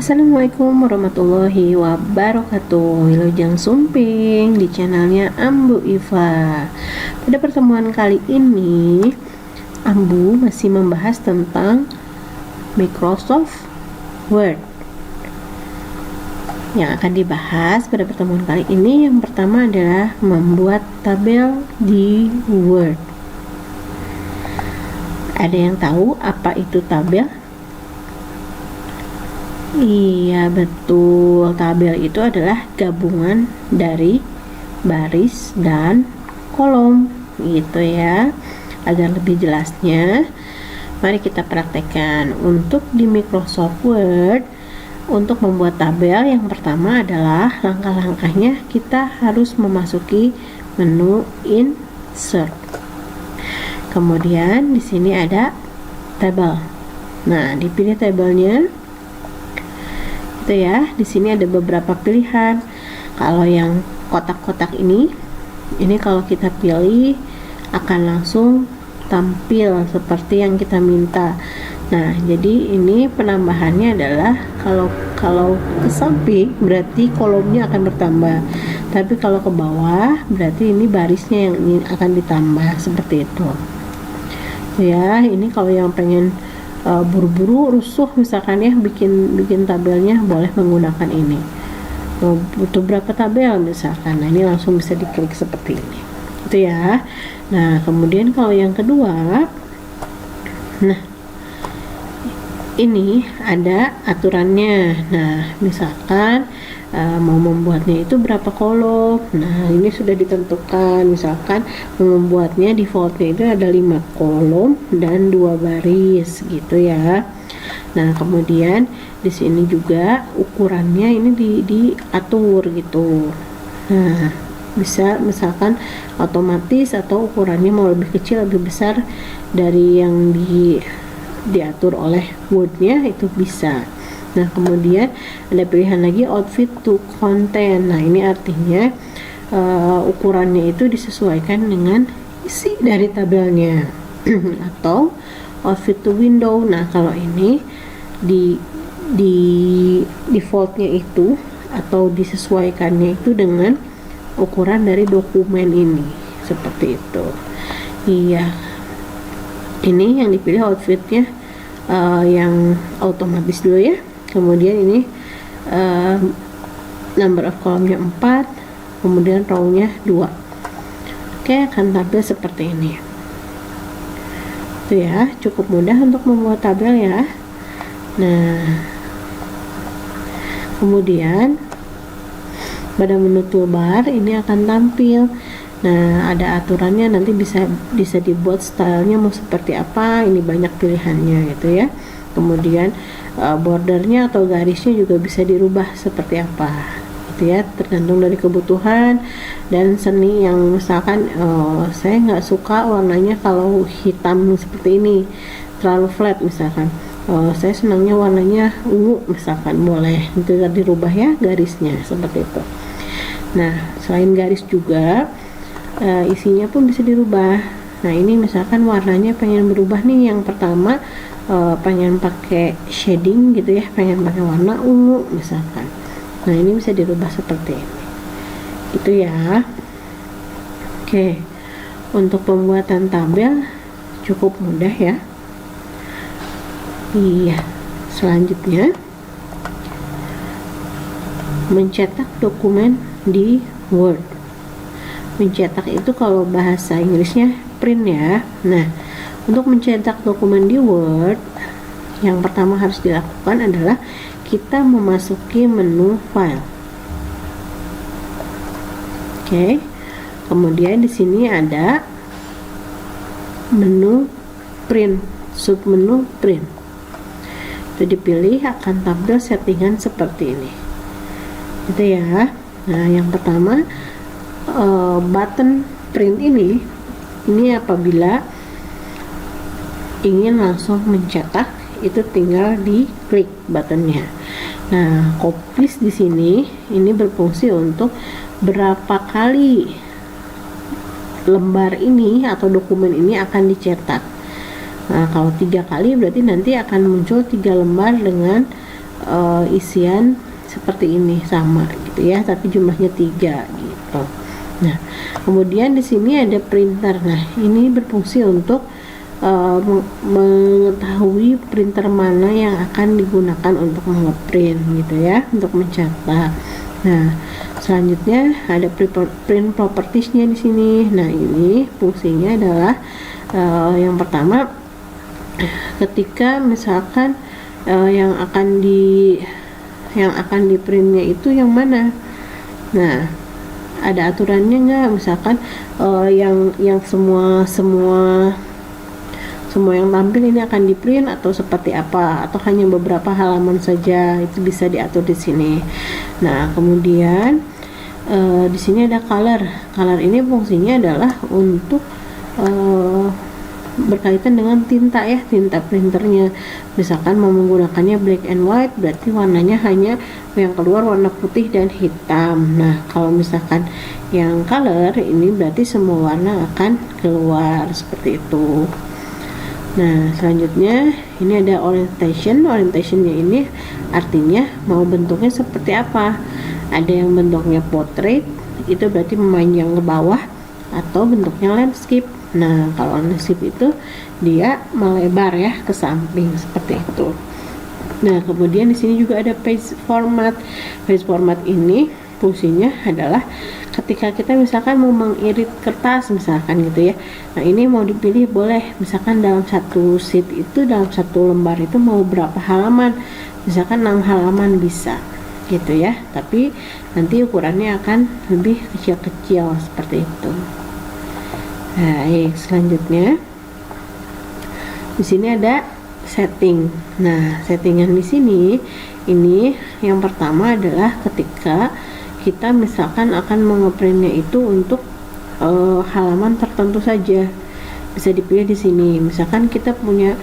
Assalamualaikum warahmatullahi wabarakatuh. Wilujeng Sumping di channelnya Ambu Iva. Pada pertemuan kali ini Ambu masih membahas tentang Microsoft Word. Yang akan dibahas pada pertemuan kali ini yang pertama adalah membuat tabel di Word. Ada yang tahu apa itu tabel? Iya, betul. Tabel itu adalah gabungan dari baris dan kolom, gitu ya. Agar lebih jelasnya, mari kita praktekkan. Untuk di Microsoft Word, untuk membuat tabel yang pertama adalah langkah-langkahnya kita harus memasuki menu Insert. Kemudian di sini ada tabel. Nah, dipilih tabelnya. Itu ya, di sini ada beberapa pilihan. Kalau yang kotak-kotak ini kalau kita pilih akan langsung tampil seperti yang kita minta. Nah, jadi ini penambahannya adalah kalau ke samping berarti kolomnya akan bertambah, tapi kalau ke bawah berarti ini barisnya yang akan ditambah, seperti itu. Ya, ini kalau yang pengen buru-buru rusuh misalkan ya bikin tabelnya, boleh menggunakan ini. Butuh berapa tabel misalkan, nah ini langsung bisa diklik seperti ini, itu ya. Nah, kemudian kalau yang kedua, nah ini ada aturannya. Nah, misalkan mau membuatnya itu berapa kolom. Nah, ini sudah ditentukan. Misalkan membuatnya defaultnya itu ada 5 kolom dan 2 baris, gitu ya. Nah, kemudian di sini juga ukurannya ini diatur gitu. Nah, bisa misalkan otomatis atau ukurannya mau lebih kecil lebih besar dari yang diatur oleh Word-nya, itu bisa. Nah, kemudian ada pilihan lagi outfit to content. Nah, ini artinya ukurannya itu disesuaikan dengan isi dari tabelnya atau outfit to window. Nah, kalau ini di defaultnya itu atau disesuaikannya itu dengan ukuran dari dokumen ini, seperti itu. Iya, ini yang dipilih outfitnya yang otomatis dulu ya. Kemudian ini number of kolomnya 4, kemudian row-nya 2. Oke, akan tampil seperti ini. Itu ya, cukup mudah untuk membuat tabel ya. Nah, kemudian pada menu toolbar ini akan tampil. Nah, ada aturannya, nanti bisa dibuat stylenya mau seperti apa. Ini banyak pilihannya gitu ya. Kemudian bordernya atau garisnya juga bisa dirubah seperti apa, gitu ya, tergantung dari kebutuhan dan seni. Yang misalkan saya nggak suka warnanya kalau hitam seperti ini, terlalu flat misalkan. Saya senangnya warnanya ungu misalkan, boleh itu dirubah ya garisnya, seperti itu. Nah, selain garis juga isinya pun bisa dirubah. Nah, ini misalkan warnanya pengen berubah nih. Yang pertama pengen pakai shading gitu ya, pengen pakai warna ungu misalkan. Nah, ini bisa dirubah seperti ini, itu ya. Oke, untuk pembuatan tabel cukup mudah ya. Iya, selanjutnya mencetak dokumen di Word. Mencetak itu kalau bahasa Inggrisnya print ya. Nah, untuk mencetak dokumen di Word, yang pertama harus dilakukan adalah kita memasuki menu file. Oke. Kemudian di sini ada menu print, submenu print. Itu dipilih, akan tampil settingan seperti ini. Itu ya. Nah, yang pertama button print ini apabila ingin langsung mencetak itu tinggal diklik buttonnya. Nah, copies di sini ini berfungsi untuk berapa kali lembar ini atau dokumen ini akan dicetak. Nah, kalau 3 kali berarti nanti akan muncul 3 lembar dengan isian seperti ini sama gitu ya, tapi jumlahnya 3 gitu. Nah, kemudian di sini ada printer. Nah, ini berfungsi untuk mengetahui printer mana yang akan digunakan untuk ngeprint gitu ya, untuk mencetak. Nah, selanjutnya ada print propertiesnya di sini. Nah, ini fungsinya adalah yang pertama, ketika misalkan yang akan di printnya itu yang mana. Nah, ada aturannya nggak, misalkan yang semua yang tampil ini akan di print atau seperti apa, atau hanya beberapa halaman saja, itu bisa diatur di sini. Nah, kemudian di sini ada color. Color ini fungsinya adalah untuk berkaitan dengan tinta ya, tinta printernya. Misalkan mau menggunakannya black and white, berarti warnanya hanya yang keluar warna putih dan hitam. Nah, kalau misalkan yang color ini berarti semua warna akan keluar seperti itu. Nah, selanjutnya ini ada orientation. Orientationnya ini artinya mau bentuknya seperti apa. Ada yang bentuknya portrait, itu berarti memanjang ke bawah, atau bentuknya landscape. Nah, kalau landscape itu dia melebar ya ke samping seperti itu. Nah, kemudian di sini juga ada page format. Page format ini fungsinya adalah ketika kita misalkan mau mengirit kertas misalkan gitu ya. Nah, ini mau dipilih boleh, misalkan dalam satu sheet itu, dalam satu lembar itu mau berapa halaman, misalkan 6 halaman bisa gitu ya, tapi nanti ukurannya akan lebih kecil-kecil seperti itu. Baik, selanjutnya di sini ada setting. Nah, settingan di sini ini yang pertama adalah ketika kita misalkan akan mengeprintnya itu untuk halaman tertentu saja, bisa dipilih di sini. Misalkan kita punya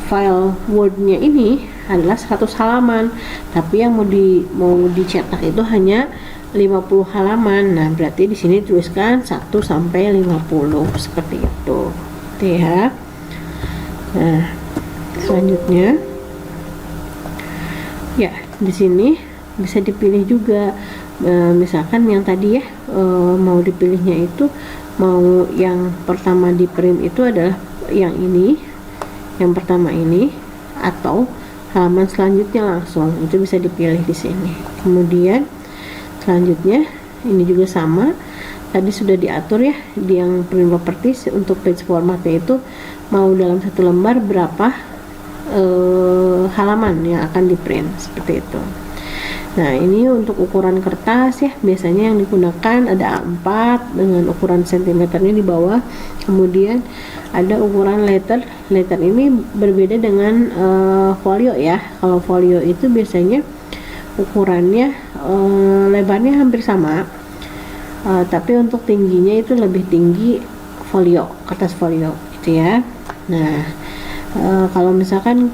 file Word-nya ini adalah 100 halaman, tapi yang mau dicetak itu hanya 50 halaman. Nah, berarti di sini tuliskan 1 sampai 50 seperti itu. Oke ya. Nah, selanjutnya ya, di sini bisa dipilih juga misalkan yang tadi ya, mau dipilihnya itu mau yang pertama di print itu adalah yang ini, yang pertama ini, atau halaman selanjutnya langsung, itu bisa dipilih di sini. Kemudian selanjutnya ini juga sama, tadi sudah diatur ya di yang print properties. Untuk page formatnya itu mau dalam satu lembar berapa halaman yang akan di print seperti itu. Nah, ini untuk ukuran kertas ya, biasanya yang digunakan ada A4 dengan ukuran sentimeternya di bawah. Kemudian ada ukuran letter. Letter ini berbeda dengan folio ya. Kalau folio itu biasanya ukurannya lebarnya hampir sama, tapi untuk tingginya itu lebih tinggi folio, kertas folio gitu ya. Nah, kalau misalkan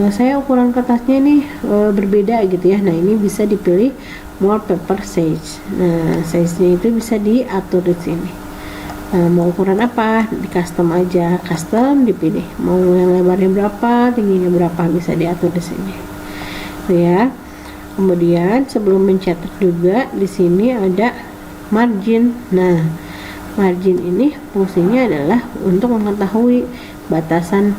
saya ukuran kertasnya ini berbeda gitu ya, nah ini bisa dipilih more paper size. Nah, size-nya itu bisa diatur di sini. Mau ukuran apa, di custom aja, custom dipilih. Mau yang lebarnya berapa, tingginya berapa, bisa diatur di sini. Ya. Kemudian sebelum mencetak juga di sini ada margin. Nah, margin ini fungsinya adalah untuk mengetahui batasan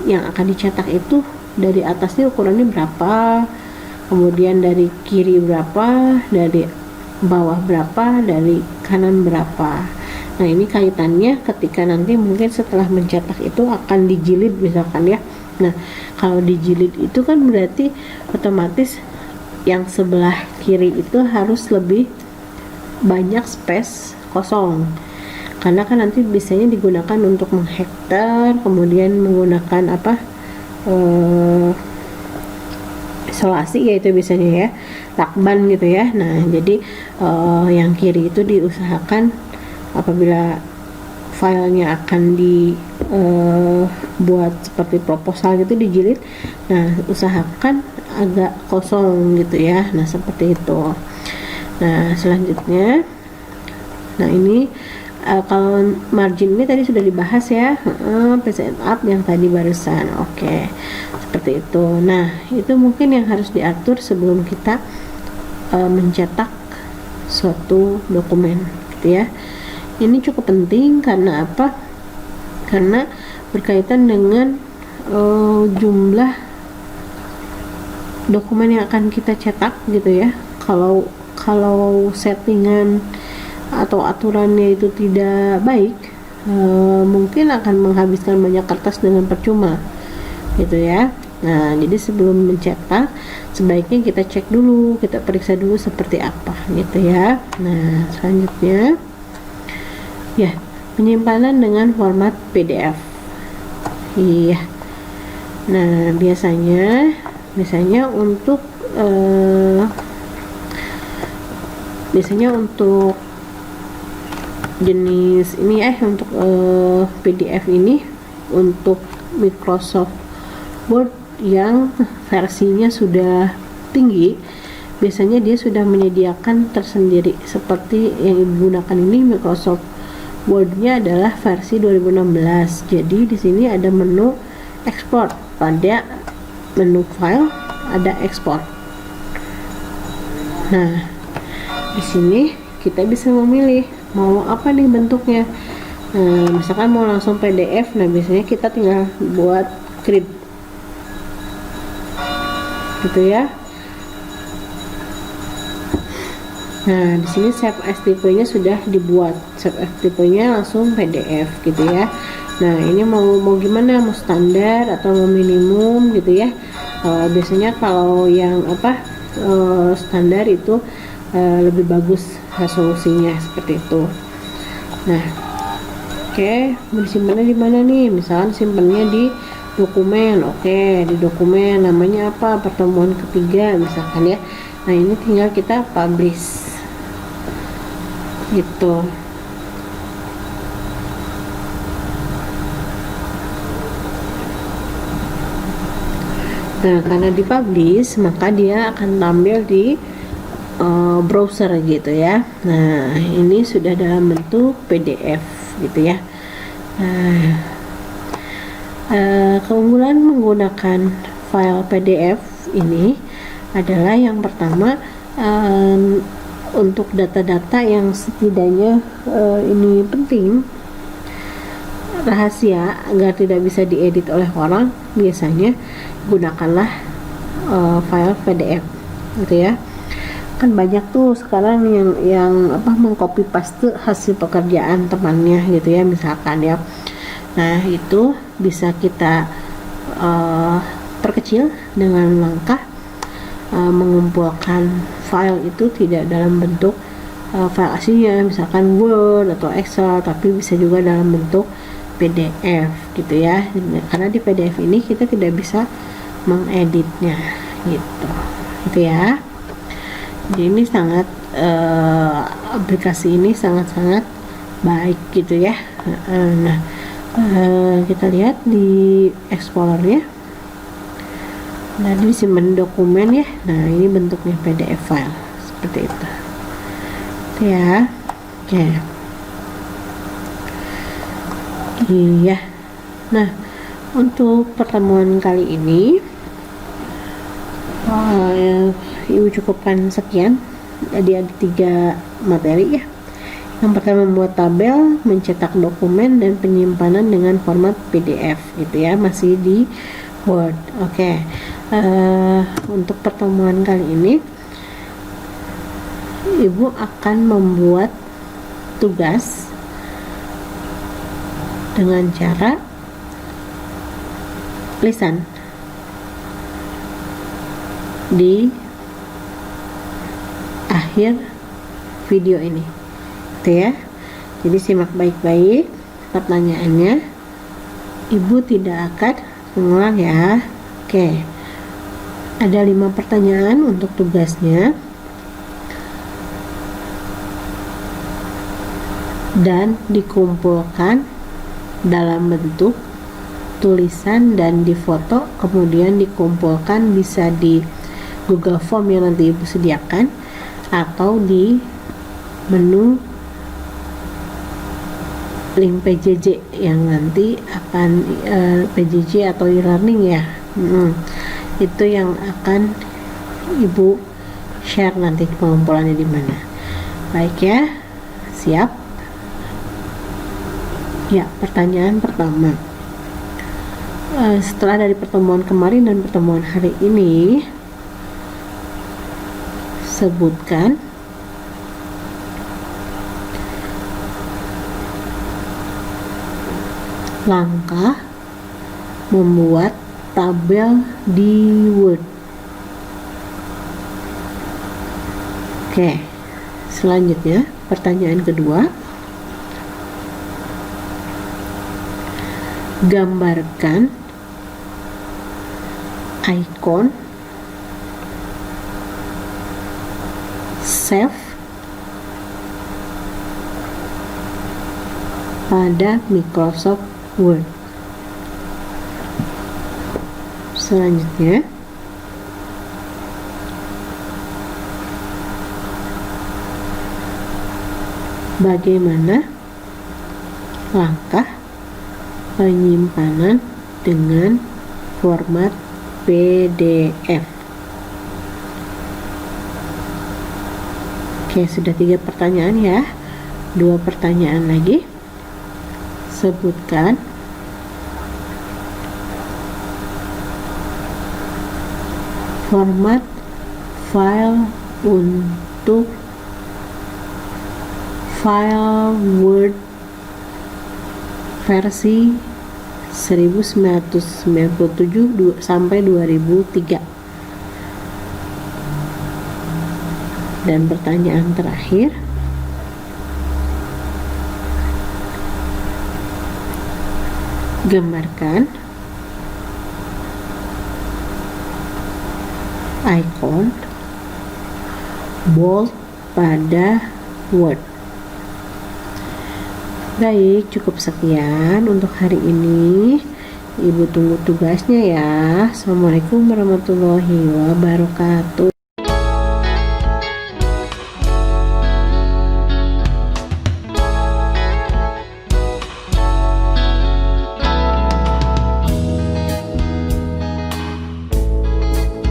yang akan dicetak itu dari atasnya ukurannya berapa, kemudian dari kiri berapa, dari bawah berapa, dari kanan berapa. Nah, ini kaitannya ketika nanti mungkin setelah mencetak itu akan dijilid misalkan ya. Nah, kalau dijilid itu kan berarti otomatis yang sebelah kiri itu harus lebih banyak space kosong, karena kan nanti biasanya digunakan untuk menghektar, kemudian menggunakan apa isolasi ya, itu biasanya ya, lakban gitu ya. Nah, jadi yang kiri itu diusahakan apabila filenya akan dibuat seperti proposal gitu, dijilid, nah usahakan agak kosong gitu ya. Nah, seperti itu. Nah, selanjutnya, nah ini kalau margin ini tadi sudah dibahas ya, present up yang tadi barusan. Oke, seperti seperti itu. Nah, itu mungkin yang harus diatur sebelum kita mencetak suatu dokumen, gitu ya. Ini cukup penting karena apa? Karena berkaitan dengan jumlah dokumen yang akan kita cetak, gitu ya. Kalau settingan atau aturannya itu tidak baik, mungkin akan menghabiskan banyak kertas dengan percuma, gitu ya. Nah, jadi sebelum mencetak sebaiknya kita cek dulu, kita periksa dulu seperti apa, gitu ya. Nah, selanjutnya ya, penyimpanan dengan format PDF. Iya. Nah, biasanya untuk jenis ini untuk PDF ini, untuk Microsoft Word yang versinya sudah tinggi, biasanya dia sudah menyediakan tersendiri. Seperti yang ibu gunakan ini, Microsoft Word-nya adalah versi 2016. Jadi di sini ada menu ekspor, pada menu file ada ekspor. Nah, di sini kita bisa memilih mau apa nih bentuknya. Nah, misalkan mau langsung PDF, nah biasanya kita tinggal buat create, gitu ya. Nah, di sini save as type-nya sudah dibuat, save as type-nya langsung PDF, gitu ya. Nah, ini mau gimana, mau standar atau mau minimum, gitu ya. Biasanya kalau yang standar itu lebih bagus resolusinya, seperti itu. Nah, oke, mau disimpannya di mana nih? Misalkan simpannya di dokumen. Oke, di dokumen namanya apa? Pertemuan ketiga, misalkan ya. Nah, ini tinggal kita publish, gitu. Nah, karena dipublish, maka dia akan tampil di browser, gitu ya. Nah, ini sudah dalam bentuk PDF, gitu ya. Nah, keunggulan menggunakan file PDF ini adalah yang pertama, untuk data-data yang setidaknya ini penting, rahasia, agar tidak bisa diedit oleh orang, biasanya gunakanlah file PDF, gitu ya. Kan banyak tuh sekarang yang mengcopy paste hasil pekerjaan temannya, gitu ya, misalkan ya. Nah, itu bisa kita perkecil dengan langkah mengumpulkan file itu tidak dalam bentuk file aslinya, misalkan Word atau Excel, tapi bisa juga dalam bentuk PDF, gitu ya. Karena di PDF ini kita tidak bisa mengeditnya, gitu ya. Jadi ini sangat aplikasi ini sangat-sangat baik, gitu ya. Nah, kita lihat di Explorer-nya. Nah, di simpan dokumen ya. Nah, ini bentuknya PDF file seperti itu. Ya, oke. Iya. Nah, untuk pertemuan kali ini Ibu cukupkan sekian. Jadi ada 3 materi ya. Yang pertama, membuat tabel, mencetak dokumen, dan penyimpanan dengan format PDF, gitu ya, masih di Word. Oke. Untuk pertemuan kali ini Ibu akan membuat tugas dengan cara lisan di akhir video ini, gitu ya. Jadi simak baik-baik pertanyaannya. Ibu tidak akan mengulang ya. Oke. Ada 5 pertanyaan untuk tugasnya. Dan dikumpulkan dalam bentuk tulisan dan difoto, kemudian dikumpulkan bisa di Google Form yang nanti Ibu sediakan, atau di menu link PJJ yang nanti akan PJJ atau e-learning ya, Itu yang akan Ibu share nanti pengumpulannya di mana. Baik ya, siap? Ya, pertanyaan pertama. Setelah dari pertemuan kemarin dan pertemuan hari ini, sebutkan langkah membuat tabel di Word. Oke, selanjutnya pertanyaan kedua. Gambarkan ikon save pada Microsoft Word. Selanjutnya, bagaimana langkah penyimpanan dengan format PDF. Oke, sudah 3 pertanyaan ya. 2 pertanyaan lagi. Sebutkan format file untuk file Word versi 1997 sampai 2003. Dan pertanyaan terakhir, gambarkan ikon bold pada Word. Baik, cukup sekian untuk hari ini. Ibu tunggu tugasnya ya. Assalamualaikum warahmatullahi wabarakatuh.